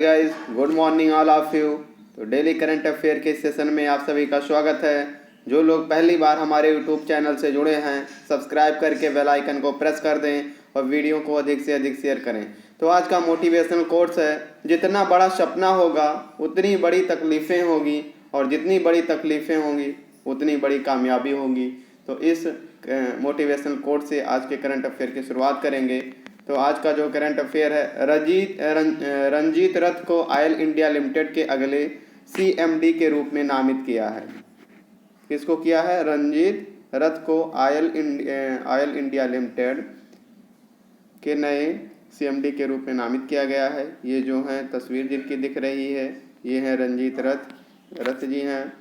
Guys, good morning all of you. तो daily current affair के session में आप सभी का स्वागत है। जो लोग पहली बार हमारे यूट्यूब चैनल से जुड़े हैं, सब्सक्राइब करके बेल आइकन को प्रेस कर दें और वीडियो को अधिक से अधिक शेयर करें। तो आज का मोटिवेशनल कोट्स है, जितना बड़ा सपना होगा उतनी बड़ी तकलीफ़ें होगी, और जितनी बड़ी तकलीफ़ें होंगी उतनी बड़ी कामयाबी होगी। तो इस मोटिवेशनल कोट से आज के करंट अफेयर की शुरुआत करेंगे। तो आज का जो करंट अफेयर है, रंजीत रथ को ऑयल इंडिया लिमिटेड के अगले सीएमडी के रूप में नामित किया है। किसको किया है? रंजीत रथ को ऑयल इंडिया लिमिटेड के नए सीएमडी के रूप में नामित किया गया है। ये जो है तस्वीर जिनकी दिख रही है, ये है रंजीत रथ जी हैं।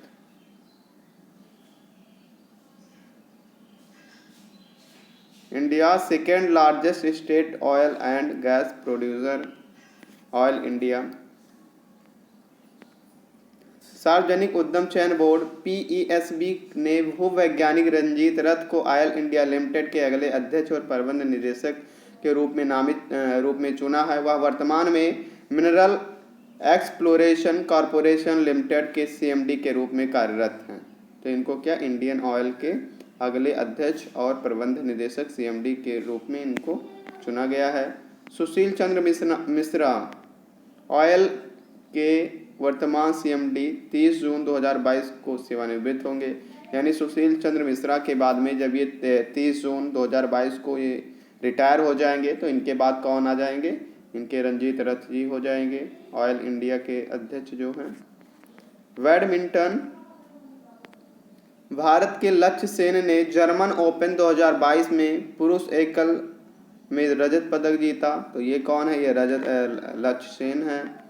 India second largest state oil and gas producer oil India. सार्वजनिक उद्यम चयन बोर्ड पीईएसबी ने भूवैज्ञानिक रंजीत रथ को ऑयल इंडिया लिमिटेड के अगले अध्यक्ष और प्रबंध निदेशक के रूप में चुना है। वह वर्तमान में मिनरल एक्सप्लोरेशन कॉरपोरेशन लिमिटेड के सीएमडी के रूप में कार्यरत हैं। तो इनको क्या, इंडियन ऑयल के अगले अध्यक्ष और प्रबंध निदेशक सीएमडी के रूप में इनको चुना गया है। सुशील चंद्र मिश्रा ऑयल के वर्तमान सीएमडी 30 जून 2022 को सेवानिवृत्त होंगे। यानी सुशील चंद्र मिश्रा के बाद में जब ये 30 जून 2022 को ये रिटायर हो जाएंगे, तो इनके बाद कौन आ जाएंगे? इनके रंजीत रथ जी हो जाएंगे, ऑयल इंडिया के अध्यक्ष जो हैं। बैडमिंटन, भारत के लक्ष्य सेन ने जर्मन ओपन 2022 में पुरुष एकल में रजत पदक जीता। तो ये कौन है? ये लक्ष्य सेन है।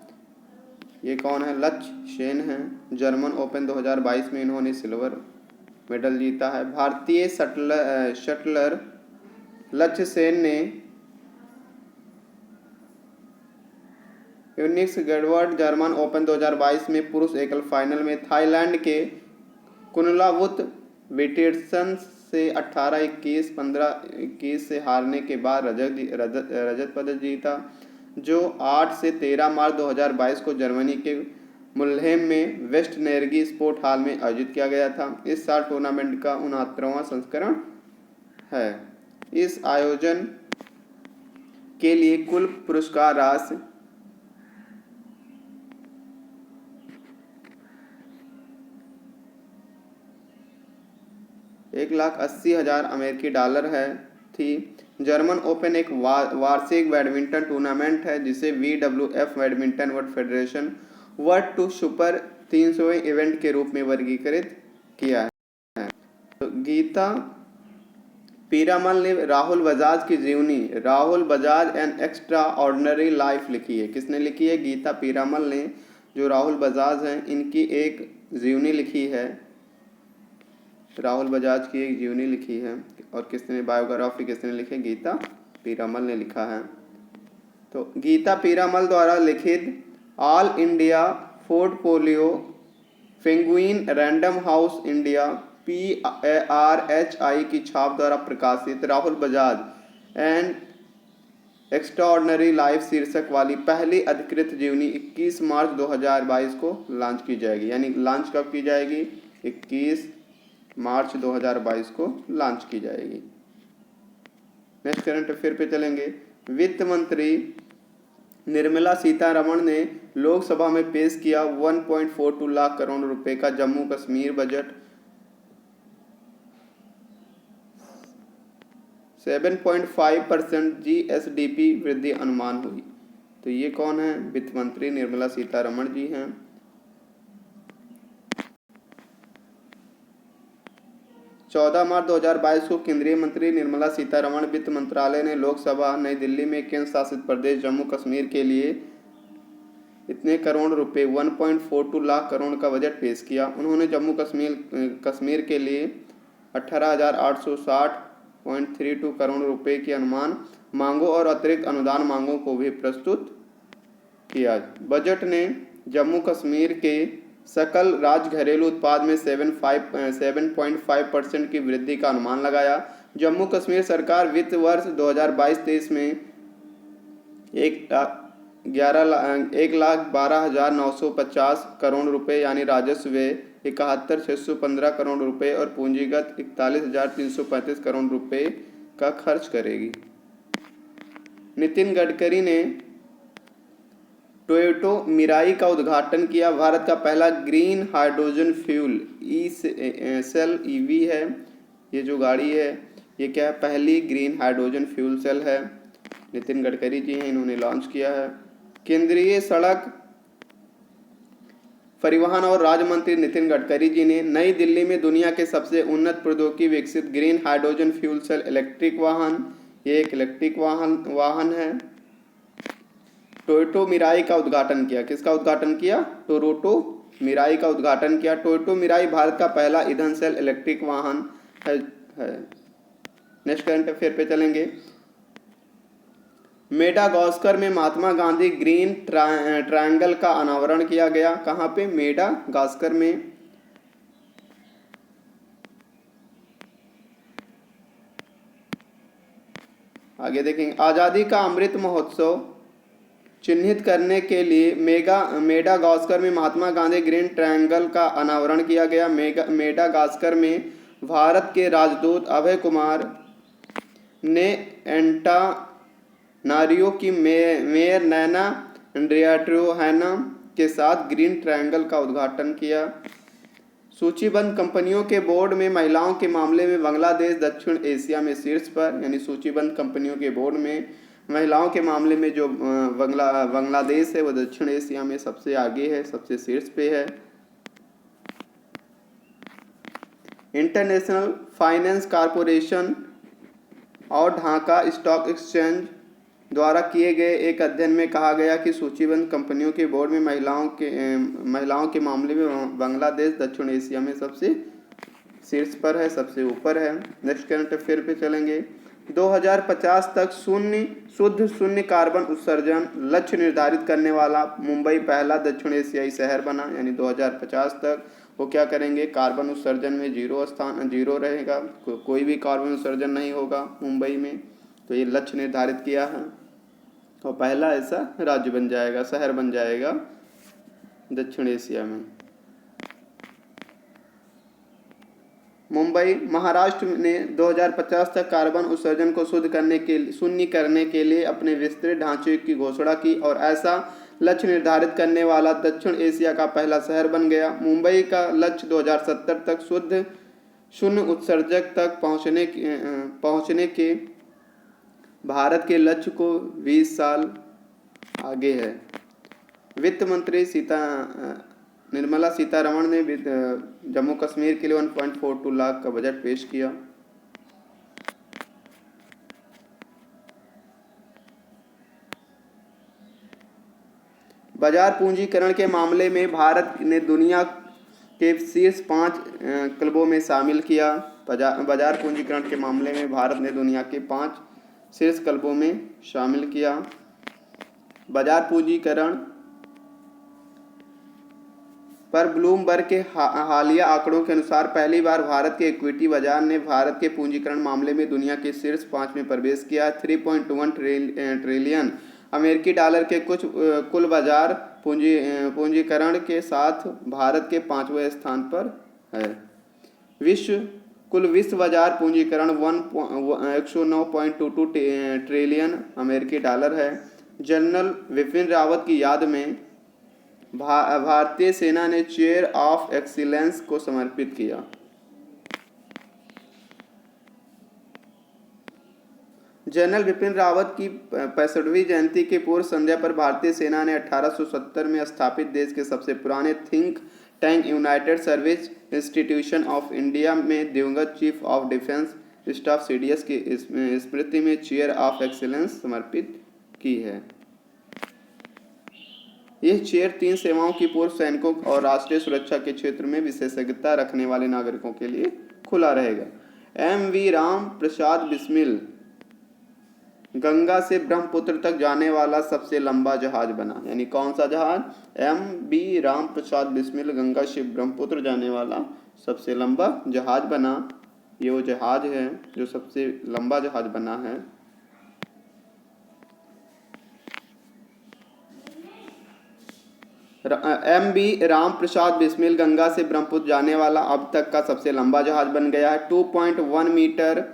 ये कौन है? लक्ष्य सेन है। जर्मन ओपन 2022 में इन्होंने सिल्वर मेडल जीता है। भारतीय शटलर लक्ष्य सेन ने यूनिक्स गैडवर्ड जर्मन ओपन 2022 में पुरुष एकल फाइनल में थाईलैंड के कुनलावुत विटियर्सन से 18-21, 15-21 से हारने के बाद रजत पदक जीता, जो 8 से 13 मार्च 2022 को जर्मनी के मुल्हेम में वेस्ट नेर्गी स्पोर्ट हॉल में आयोजित किया गया था। इस साल टूर्नामेंट का 69वां संस्करण है। इस आयोजन के लिए कुल पुरस्कार राशि 1,80,000 अमेरिकी डॉलर थी। जर्मन ओपन एक वार्षिक बैडमिंटन टूर्नामेंट है जिसे WWF badminton world federation world tour super 300वें इवेंट के रूप में वर्गीकृत किया है। तो गीता पीरामल ने राहुल बजाज की जीवनी, Rahul Bajaj an extra ordinary life लिखी है। किसने लिखी है? गीता पीरामल ने, जो राहुल बजाज हैं, इनकी एक जीवनी लिखी है। राहुल बजाज की एक जीवनी लिखी है। और किसने बायोग्राफी किसने लिखी? गीता पीरामल ने लिखा है। तो गीता पीरामल द्वारा लिखित all India portfolio penguin random house India PARHI की छाप द्वारा प्रकाशित Rahul Bajaj and extraordinary life शीर्षक वाली पहली अधिकृत जीवनी 21 मार्च 2022 को लॉन्च की जाएगी। यानी लॉन्च कब की जाएगी? 21 मार्च 2022 को लॉन्च की जाएगी। नेक्स्ट करंट अफेयर पे चलेंगे। वित्त मंत्री निर्मला सीतारमण ने लोकसभा में पेश किया 1.42 लाख करोड़ रुपए का जम्मू कश्मीर बजट। 7.5% GSDP वृद्धि अनुमान हुई। तो ये कौन है? वित्त मंत्री निर्मला सीतारमण जी हैं। 14 मार्च 2022 को केंद्रीय मंत्री निर्मला सीतारमण वित्त मंत्रालय ने लोकसभा नई दिल्ली में केंद्र शासित प्रदेश जम्मू कश्मीर के लिए इतने करोड़ रुपए 1.42 लाख करोड़ का बजट पेश किया। उन्होंने जम्मू कश्मीर के लिए 18,860.32 करोड़ रुपए की अनुमान मांगों और अतिरिक्त अनुदान मांगों को भी प्रस्तुत किया। बजट ने जम्मू कश्मीर के सकल राज्य घरेलू उत्पाद में 7.5% की वृद्धि का अनुमान लगाया। जम्मू कश्मीर सरकार वित्त वर्ष 2022-23 में 1,12,950 करोड़ रुपए यानी राजस्व व्यय 71,615 करोड़ रुपए और पूंजीगत 41,335 करोड़ रुपए का खर्च करेगी। नितिन गडकरी ने टोयोटा मिराई का उद्घाटन किया। भारत का पहला green hydrogen fuel cell EV है। ये जो गाड़ी है ये क्या है, पहली ग्रीन हाइड्रोजन फ्यूल सेल है। नितिन गडकरी जी हैं, इन्होंने लॉन्च किया है। केंद्रीय सड़क परिवहन और राज्य मंत्री नितिन गडकरी जी ने नई दिल्ली में दुनिया के सबसे उन्नत प्रौद्योगिकी विकसित green hydrogen fuel cell electric वाहन, ये एक इलेक्ट्रिक वाहन है, टोयोटा मिराई का उद्घाटन किया। किसका उद्घाटन किया? टोयोटा मिराई का उद्घाटन किया। टोयोटा मिराई भारत का पहला ईंधन सेल इलेक्ट्रिक वाहन है। नेक्स्ट करंट अफेयर पे चलेंगे। मेडागास्कर में महात्मा गांधी ग्रीन ट्रायंगल का अनावरण किया गया। कहाँ पे? मेडागास्कर में। आगे देखेंगे, आज़ादी का अमृत महोत्सव चिन्हित करने के लिए मेडागास्कर में महात्मा गांधी ग्रीन ट्रायंगल का अनावरण किया गया। मेडागास्कर में भारत के राजदूत अभय कुमार ने एंटानारियो की मेयर नैना ड्रियाट्रोहाना के साथ ग्रीन ट्रायंगल का उद्घाटन किया। सूचीबद्ध कंपनियों के बोर्ड में महिलाओं के मामले में बांग्लादेश दक्षिण एशिया में शीर्ष पर, यानी सूचीबद्ध कंपनियों के बोर्ड में महिलाओं के मामले में जो बांग्लादेश है वो दक्षिण एशिया में सबसे आगे है, सबसे शीर्ष पे है। इंटरनेशनल फाइनेंस कॉरपोरेशन और ढाका स्टॉक एक्सचेंज द्वारा किए गए एक अध्ययन में कहा गया कि सूचीबद्ध कंपनियों के बोर्ड में महिलाओं के मामले में बांग्लादेश दक्षिण एशिया में सबसे शीर्ष पर है, सबसे ऊपर है। नेक्स्ट करंट अफेयर पे चलेंगे। 2050 तक शुद्ध शून्य कार्बन उत्सर्जन लक्ष्य निर्धारित करने वाला मुंबई पहला दक्षिण एशियाई शहर बना। यानी 2050 तक वो क्या करेंगे, कार्बन उत्सर्जन में जीरो रहेगा, कोई भी कार्बन उत्सर्जन नहीं होगा मुंबई में। तो ये लक्ष्य निर्धारित किया है और पहला ऐसा राज्य बन जाएगा, शहर बन जाएगा दक्षिण एशिया में। मुंबई महाराष्ट्र ने 2050 तक कार्बन उत्सर्जन को शून्य करने के लिए अपने विस्तृत ढांचे की घोषणा की और ऐसा लक्ष्य निर्धारित करने वाला दक्षिण एशिया का पहला शहर बन गया। मुंबई का लक्ष्य 2070 तक शुद्ध शून्य उत्सर्जक तक पहुंचने के भारत के लक्ष्य को 20 साल आगे है। वित्त मंत्री निर्मला सीतारमण ने जम्मू कश्मीर के लिए 1.42 लाख का बजट पेश किया। बाजार पूंजीकरण के मामले में भारत ने दुनिया के शीर्ष 5 क्लबों में शामिल किया। बाजार पूंजीकरण के मामले में भारत ने दुनिया के 5 शीर्ष क्लबों में शामिल किया। बाजार पूंजीकरण पर ब्लूमबर्ग के हालिया आंकड़ों के अनुसार पहली बार भारत के इक्विटी बाजार ने भारत के पूंजीकरण मामले में दुनिया के शीर्ष 5 में प्रवेश किया। 3.1 ट्रिलियन अमेरिकी डॉलर के कुल बाजार पूंजीकरण के साथ भारत के 5वें स्थान पर है। कुल विश्व बाजार पूंजीकरण 109.22 ट्रिलियन अमेरिकी डॉलर है। जनरल विपिन रावत की याद में भारतीय सेना ने चेयर ऑफ एक्सीलेंस को समर्पित किया। जनरल विपिन रावत की 65वीं जयंती की पूर्व संध्या पर भारतीय सेना ने 1870 में स्थापित देश के सबसे पुराने think tank United service institution of India में दिवंगत chief of defence staff CDS की स्मृति में चेयर ऑफ एक्सीलेंस समर्पित की है। यह चेयर 3 सेवाओं की पूर्व सैनिकों और राष्ट्रीय सुरक्षा के क्षेत्र में विशेषज्ञता रखने वाले नागरिकों के लिए खुला रहेगा। एम.वी. राम प्रसाद बिस्मिल गंगा से ब्रह्मपुत्र तक जाने वाला सबसे लंबा जहाज बना। यानी कौन सा जहाज? एम.बी. राम प्रसाद बिस्मिल गंगा से ब्रह्मपुत्र जाने वाला सबसे लंबा जहाज बना। ये वो जहाज है जो सबसे लंबा जहाज बना है। MV राम प्रसाद बिस्मिल गंगा से ब्रह्मपुत्र जाने वाला अब तक का सबसे लंबा जहाज बन गया है। 2.1 मीटर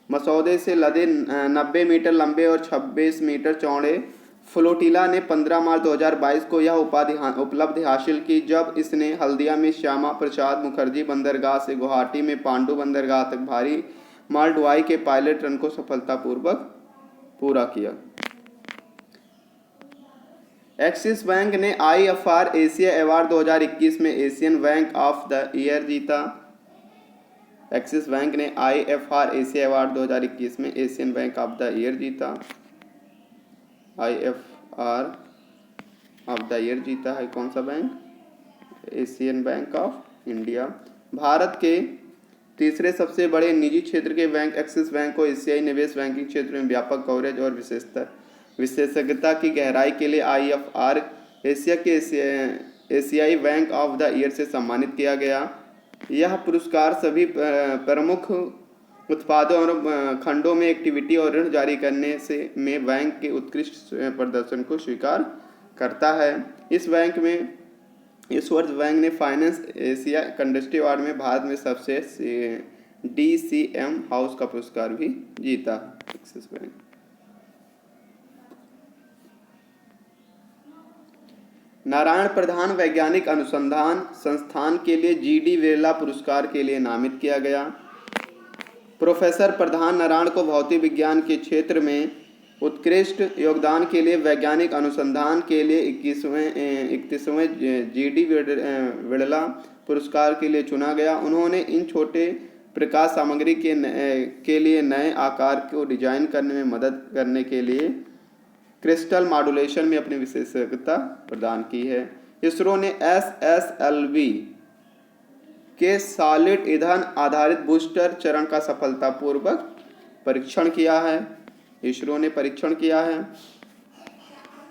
मसौदे से लदे 90 मीटर लंबे और 26 मीटर चौड़े फ्लोटिला ने 15 मार्च 2022 को यह उपलब्धि हासिल की, जब इसने हल्दिया में श्यामा प्रसाद मुखर्जी बंदरगाह से गुवाहाटी में पांडु बंदरगाह तक भारी माल ढुलाई के पायलट रन को सफलतापूर्वक पूरा किया। एक्सिस बैंक ने IFR एशिया अवार्ड 2021 में Asian bank of the year जीता। एक्सिस बैंक ने IFR एशिया अवार्ड 2021 में Asian bank of the year जीता। IFR ऑफ द ईयर जीता है कौन सा bank? Asian bank of India. Bharat के तीसरे सबसे बड़े निजी क्षेत्र के बैंक एक्सिस बैंक को एशियाई निवेश बैंकिंग क्षेत्र में व्यापक कवरेज और विशेषज्ञता की गहराई के लिए IFR एशिया के एशियाई बैंक ऑफ द ईयर से सम्मानित किया गया। यह पुरस्कार सभी प्रमुख उत्पादों और खंडों में इक्विटी और ऋण जारी करने से में बैंक के उत्कृष्ट प्रदर्शन को स्वीकार करता है। इस वर्ष बैंक ने फाइनेंस एशिया इंडस्ट्री अवार्ड में भारत में सबसे DCM हाउस का पुरस्कार भी जीता। Axis bank. नारायण प्रधान वैज्ञानिक अनुसंधान संस्थान के लिए GD बिरला पुरस्कार के लिए नामित किया गया। प्रोफेसर प्रधान नारायण को भौतिक विज्ञान के क्षेत्र में उत्कृष्ट योगदान के लिए वैज्ञानिक अनुसंधान के लिए 31वें GD बिरला पुरस्कार के लिए चुना गया। उन्होंने इन छोटे प्रकाश सामग्री के लिए नए आकार को डिजाइन करने में मदद करने के लिए क्रिस्टल मॉड्यूलेशन में अपनी विशेषज्ञता प्रदान की है। इसरो ने SSLV के सॉलिड ईंधन आधारित बूस्टर चरण का सफलतापूर्वक परीक्षण किया है। इसरो ने परीक्षण किया है।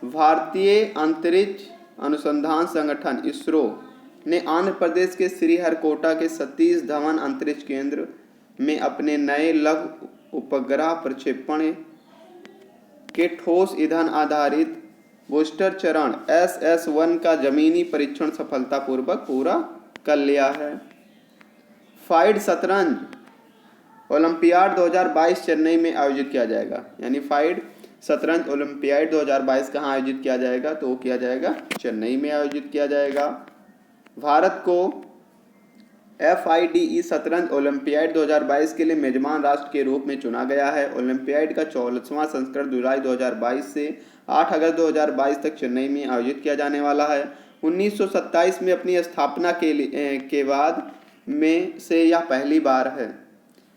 भारतीय अंतरिक्ष अनुसंधान संगठन इसरो ने आंध्र प्रदेश के श्रीहरिकोटा के सतीश धवन अंतरिक्ष केंद्र में अपने नए लघु उपग्रह प्रक्षेपण के ठोस ईंधन आधारित बूस्टर चरण SS1 का जमीनी परीक्षण सफलतापूर्वक पूरा कर लिया है। फाइड शतरंज ओलंपियाड 2022 चेन्नई में आयोजित किया जाएगा। यानी फाइड शतरंज ओलंपियाड 2022 कहाँ आयोजित किया जाएगा? तो वो किया जाएगा चेन्नई में आयोजित किया जाएगा। भारत को FIDE शतरंज ओलंपियाड 2022 के लिए मेजबान राष्ट्र के रूप में चुना गया है। ओलंपियाड का 44वां संस्करण जुलाई 2022 से 8 अगस्त 2022 तक चेन्नई में आयोजित किया जाने वाला है। 1927 में अपनी स्थापना के बाद में से यह पहली बार है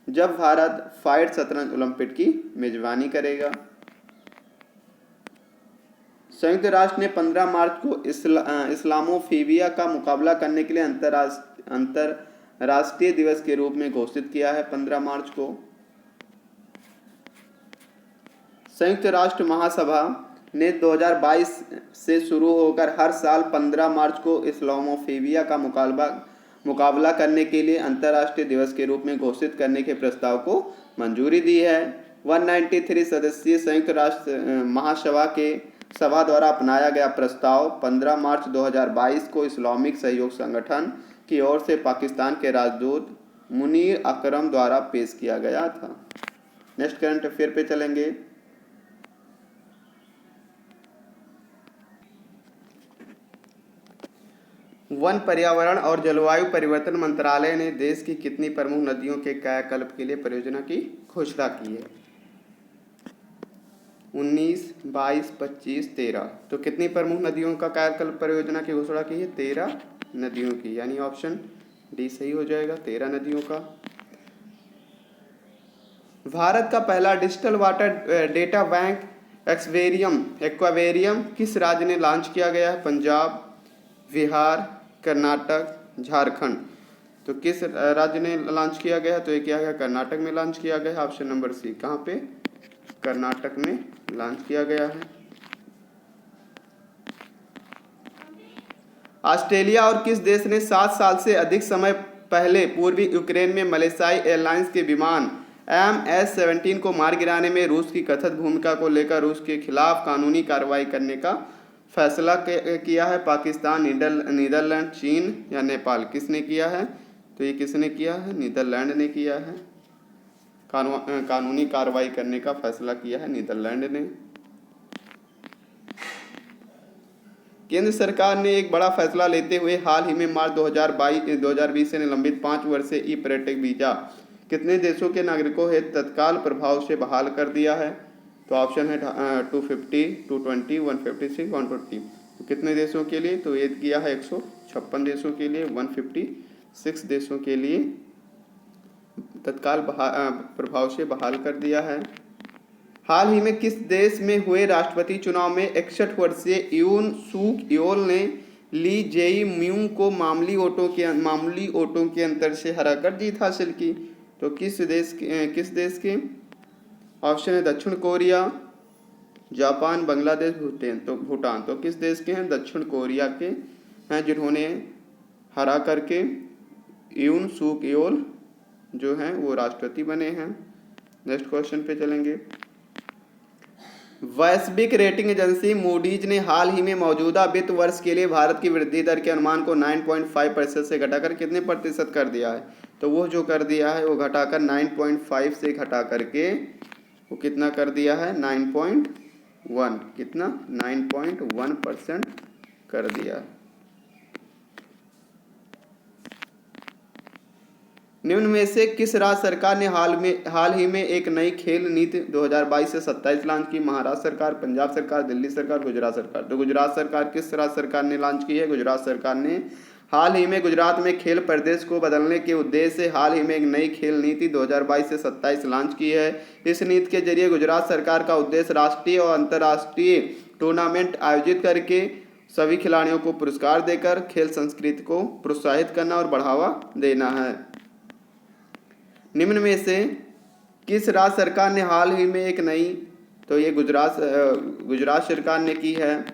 जब भारत फाइड शतरंज ओलंपियाड की मेजबानी करेगा। संयुक्त राष्ट्र ने 15 मार्च को इस्लामोफोबिया का मुकाबला करने के लिए अंतरराष्ट्रीय दिवस के रूप में घोषित किया है। 15 मार्च को संयुक्त राष्ट्र महासभा ने 2022 से शुरू होकर हर साल 15 मार्च को इस्लामोफोबिया का मुकाबला करने के लिए अंतर्राष्ट्रीय दिवस के रूप में घोषित करने के प्रस्ताव को मंजूरी दी है। 193 सदस्यीय संयुक्त राष्ट्र महासभा के सभा द्वारा अपनाया गया प्रस्ताव 15 मार्च 2022 को इस्लामिक सहयोग संगठन की ओर से पाकिस्तान के राजदूत मुनीर अकरम द्वारा पेश किया गया था। नेक्स्ट करंट अफेयर पे चलेंगे। वन, पर्यावरण और जलवायु परिवर्तन मंत्रालय ने देश की कितनी प्रमुख नदियों के कायाकल्प के लिए परियोजना की घोषणा की है? 19, 22, 25, 13। तो कितनी प्रमुख नदियों का कायाकल्प परियोजना की घोषणा की है? 13 नदियों की, यानी ऑप्शन डी सही हो जाएगा, 13 नदियों का। भारत का पहला डिजिटल वाटर डेटा बैंक एक्वावेरियम किस राज्य ने लॉन्च किया गया है? पंजाब, बिहार, कर्नाटक, झारखंड। तो किस राज्य ने लॉन्च किया गया है? तो ये किया गया कर्नाटक में लॉन्च किया गया है। Option number C. कहाँ पे? कर्नाटक में लॉन्च किया गया है। ऑस्ट्रेलिया और किस देश ने 7 साल से अधिक समय पहले पूर्वी यूक्रेन में मलेशियाई एयरलाइंस के विमान MS-17 को मार गिराने में रूस की कथित भूमिका को लेकर रूस के खिलाफ कानूनी कार्रवाई करने का फैसला किया है? पाकिस्तान, नीदरलैंड, चीन या नेपाल? किसने किया है? तो ये किसने किया है? नीदरलैंड ने किया है। कानूनी कार्रवाई करने का फैसला किया है नीदरलैंड ने। केंद्र सरकार ने एक बड़ा फैसला लेते हुए हाल ही में मार्च 2020 से निलंबित 5 वर्षीय ई पर्यटक वीजा कितने देशों के नागरिकों हेतु तत्काल प्रभाव से बहाल कर दिया है? तो ऑप्शन है 250, 220, 156, 120। तो कितने देशों के लिए? तो ये किया है 156 देशों के लिए, 156 देशों के लिए तत्काल प्रभाव से बहाल कर दिया है। हाल ही में किस देश में हुए राष्ट्रपति चुनाव में 61 वर्षीय यून सूक योल ने ली जेई म्यूंग को मामूली वोटों के अंतर से हराकर जीत हासिल की? तो किस देश के? ऑप्शन है दक्षिण कोरिया, जापान, बांग्लादेश, भूटान। तो किस देश के हैं? दक्षिण कोरिया के हैं, जिन्होंने हरा करके यून सूक योल जो हैं वो राष्ट्रपति बने हैं। नेक्स्ट क्वेश्चन पे चलेंगे। वैश्विक रेटिंग एजेंसी मूडीज ने हाल ही में मौजूदा वित्त वर्ष के लिए भारत की वृद्धि दर के अनुमान को 9.5% से घटाकर कितने प्रतिशत कर दिया है? तो वो जो कर दिया है वो घटाकर 9.5 से घटा करके वो कितना कर दिया है? 9.1। कितना? 9.1% कर दिया है। निम्न में से किस राज्य सरकार ने हाल ही में एक नई खेल नीति 2022 से 27 लॉन्च की? महाराष्ट्र सरकार, पंजाब सरकार, दिल्ली सरकार, गुजरात सरकार। तो गुजरात सरकार किस राज्य सरकार ने लॉन्च की है? गुजरात सरकार ने हाल ही में गुजरात में खेल प्रदेश को बदलने के उद्देश्य से हाल ही में एक नई खेल नीति 2022 से 27 लॉन्च की है। इस नीति के जरिए गुजरात सरकार का उद्देश्य राष्ट्रीय और अंतर्राष्ट्रीय टूर्नामेंट आयोजित करके सभी खिलाड़ियों को पुरस्कार देकर खेल संस्कृति को प्रोत्साहित करना और बढ़ावा देना है। निम्न में से किस राज्य सरकार ने हाल ही में एक नई? तो ये गुजरात सरकार ने की है।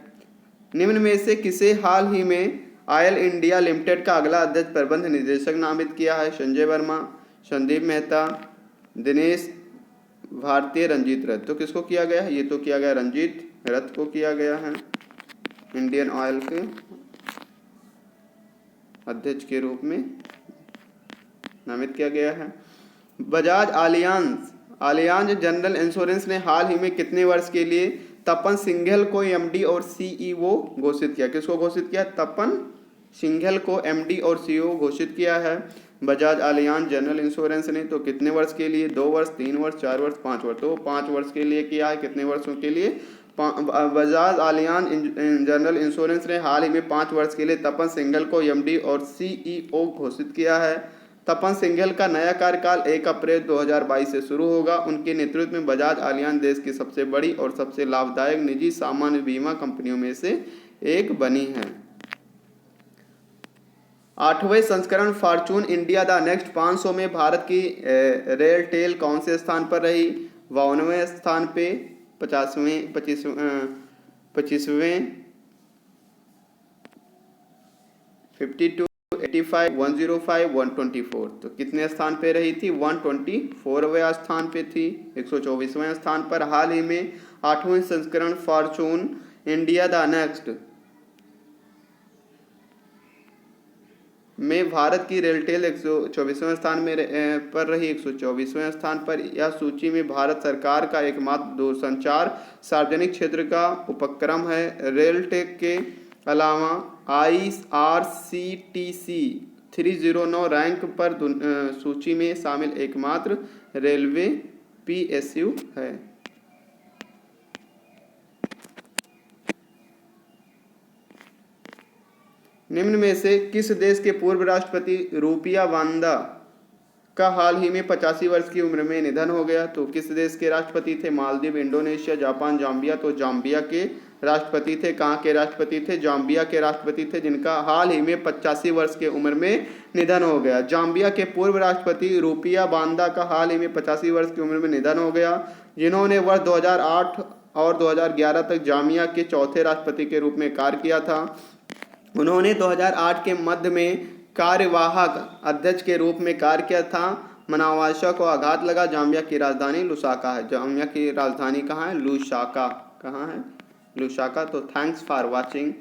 निम्न में से किसे हाल ही में ऑयल इंडिया लिमिटेड का अगला अध्यक्ष प्रबंध निदेशक नामित किया है? संजय वर्मा, संदीप मेहता, दिनेश भारतीय, रंजीत रथ। तो किसको किया गया है? ये तो किया गया रंजीत रथ को किया गया है इंडियन ऑयल के अध्यक्ष के रूप में नामित किया गया है। बजाज आलियांज जनरल इंश्योरेंस ने हाल ही में कितने वर्ष के लिए तपन सिंघल को एमडी और सीईओ घोषित किया? किसको घोषित किया? तपन सिंघल को एमडी और सीईओ घोषित किया है बजाज आलियांज जनरल इंश्योरेंस ने। तो कितने वर्ष के लिए? 2 वर्ष, 3 वर्ष, 4 वर्ष, 5 वर्ष। तो 5 वर्ष के लिए किया है। कितने वर्षों के लिए? बजाज आलियांज जनरल इंश्योरेंस ने हाल ही में 5 वर्ष के लिए तपन सिंघल को एमडी और सीईओ घोषित किया है। तपन सिंघल का नया कार्यकाल 1 अप्रैल 2022 से शुरू होगा। उनके नेतृत्व में बजाज आलियांज देश की सबसे बड़ी और सबसे लाभदायक निजी सामान्य बीमा कंपनियों में से एक बनी है। 8वें संस्करण फॉर्चून इंडिया द नेक्स्ट 500 में भारत की रेलटेल कौन से स्थान पर रही? 52वें स्थान पे, 25वें, 52, 85, 105, 124। तो कितने स्थान पे रही थी? 124वें स्थान पे थी। 124वें स्थान पर हाल ही में 8वें संस्करण फॉर्चून इंडिया द नेक्स्ट में भारत की रेलटेल 124वें स्थान में पर रही। 124वें स्थान पर यह सूची में भारत सरकार का एकमात्र दूरसंचार सार्वजनिक क्षेत्र का उपक्रम है। रेलटेल के अलावा IRCTC 309 रैंक पर सूची में शामिल एकमात्र रेलवे PSU है। निम्न में से किस देश के पूर्व राष्ट्रपति रूपिया वांदा का हाल ही में 85 वर्ष की उम्र में निधन हो गया? तो किस देश के राष्ट्रपति थे? Maldives, Indonesia, Japan, Zambia. तो जाम्बिया के राष्ट्रपति थे। कहाँ के राष्ट्रपति थे? जाम्बिया के राष्ट्रपति थे, जिनका हाल ही में 85 वर्ष की उम्र में निधन हो गया। जाम्बिया के पूर्व राष्ट्रपति रूपिया वांदा का हाल ही में 85 वर्ष की उम्र में निधन हो गया, जिन्होंने वर्ष 2008 और 2011 तक जाम्बिया के चौथे राष्ट्रपति के रूप में कार्य किया था। उन्होंने 2008 के मध्य में कार्यवाहक अध्यक्ष के रूप में कार्य किया था। मनावाशा को आघात लगा। जाम्बिया की राजधानी लुसाका है। जाम्बिया की राजधानी कहाँ है? लुसाका। कहाँ है? लुशाका। तो थैंक्स फॉर वॉचिंग।